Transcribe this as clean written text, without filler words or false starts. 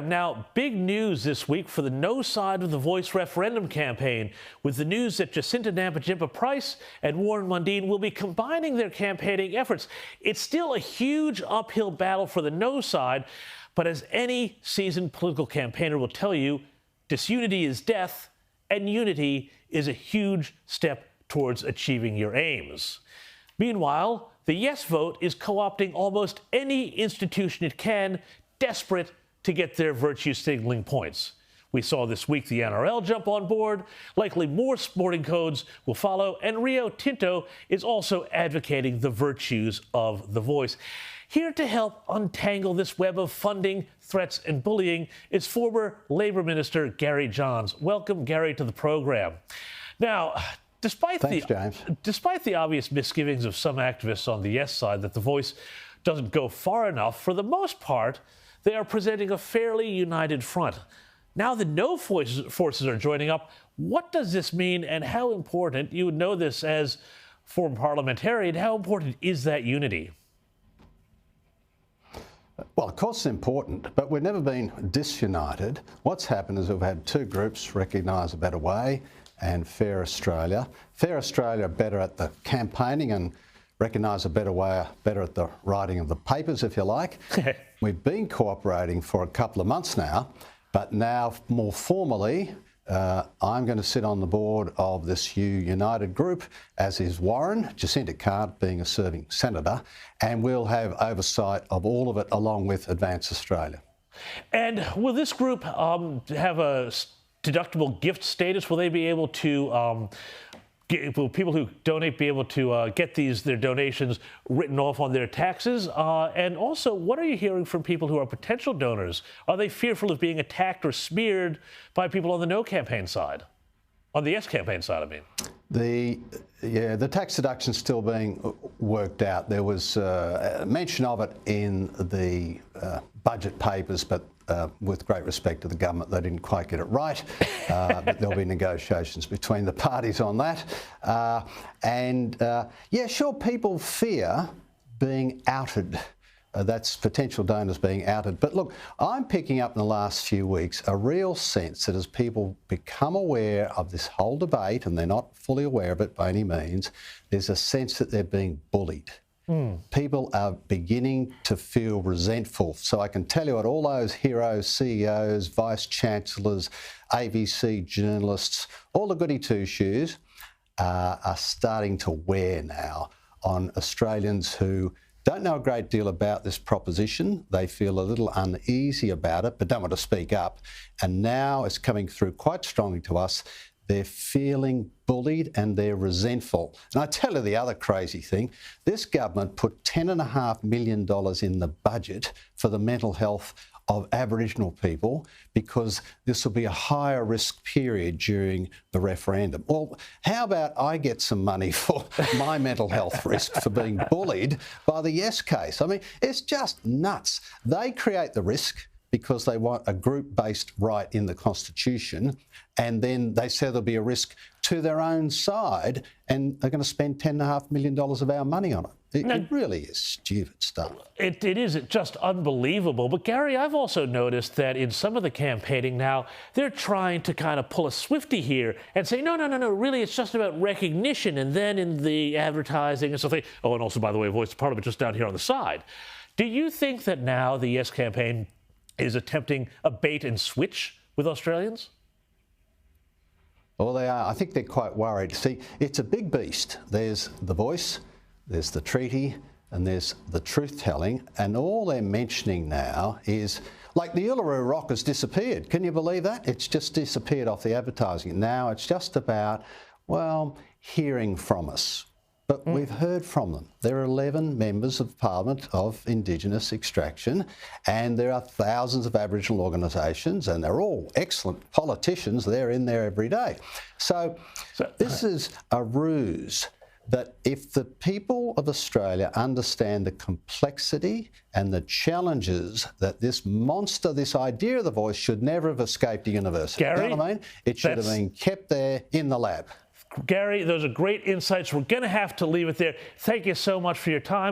Now, big news this week for the no side of the Voice referendum campaign, with the news that Jacinta Nampijinpa-Price and Warren Mundine will be combining their campaigning efforts. It's still a huge uphill battle for the no side, but as any seasoned political campaigner will tell you, disunity is death, and unity is a huge step towards achieving your aims. Meanwhile, the yes vote is co-opting almost any institution it can, desperate to get their virtue signaling points. We saw this week the NRL jump on board. Likely more sporting codes will follow, and Rio Tinto is also advocating the virtues of the voice. Here to help untangle this web of funding, threats, and bullying is former Labour Minister Gary Johns. Welcome, Gary, to the program. Now, despite the obvious misgivings of some activists on the yes side that the voice doesn't go far enough, for the most part, they are presenting a fairly united front. Now the no forces are joining up. What does this mean, and how important, you would know this as former parliamentarian, how important is that unity? Well, of course it's important, but we've never been disunited. What's happened is we've had two groups, Recognise a Better Way and Fair Australia. Fair Australia are better at the campaigning, and Recognise a Better Way are better at the writing of the papers, if you like. We've been cooperating for a couple of months now, but now more formally, I'm going to sit on the board of this united group, as is Warren, Jacinta can't, being a serving senator, and we'll have oversight of all of it along with Advance Australia. And will this group have a deductible gift status? Will they be able to will people who donate be able to get their donations written off on their taxes? And also, what are you hearing from people who are potential donors? Are they fearful of being attacked or smeared by people on the no campaign side? On the yes campaign side, I mean. The tax deduction's still being worked out. There was mention of it in the budget papers, but with great respect to the government, they didn't quite get it right. But there'll be negotiations between the parties on that. Yeah, sure, people fear being outed. That's potential donors being outed. But look, I'm picking up in the last few weeks a real sense that as people become aware of this whole debate, and they're not fully aware of it by any means, there's a sense that they're being bullied. People are beginning to feel resentful. So I can tell you what, all those heroes, CEOs, vice-chancellors, ABC journalists, all the goody two-shoes are starting to wear now on Australians who don't know a great deal about this proposition. They feel a little uneasy about it, but don't want to speak up. And now it's coming through quite strongly to us. They're feeling bullied and they're resentful. And I tell you the other crazy thing, this government put $10.5 million in the budget for the mental health of Aboriginal people because this will be a higher risk period during the referendum. Well, how about I get some money for my mental health risk for being bullied by the yes case? I mean, it's just nuts. They create the risk because they want a group-based right in the Constitution, and then they say there'll be a risk to their own side, and they're going to spend $10.5 million of our money on it. It really is stupid stuff. It is just unbelievable. But Gary, I've also noticed that in some of the campaigning now, they're trying to kind of pull a Swiftie here and say, no, really, it's just about recognition. And then in the advertising and stuff, and also, by the way, Voice of Parliament just down here on the side. Do you think that now the Yes campaign is attempting a bait and switch with Australians? Well, they are. I think they're quite worried. See, it's a big beast. There's the voice, there's the treaty, and there's the truth-telling, and all they're mentioning now is, like, the Uluru Rock has disappeared. Can you believe that? It's just disappeared off the advertising. Now it's just about, well, hearing from us. But we've heard from them. There are 11 members of Parliament of Indigenous extraction, and there are thousands of Aboriginal organisations, and they're all excellent politicians. They're in there every day. So this is a ruse that if the people of Australia understand the complexity and the challenges that this monster, this idea of the voice, should never have escaped a university. Gary, you know what I mean? It should have been kept there in the lab. Gary, those are great insights. We're going to have to leave it there. Thank you so much for your time.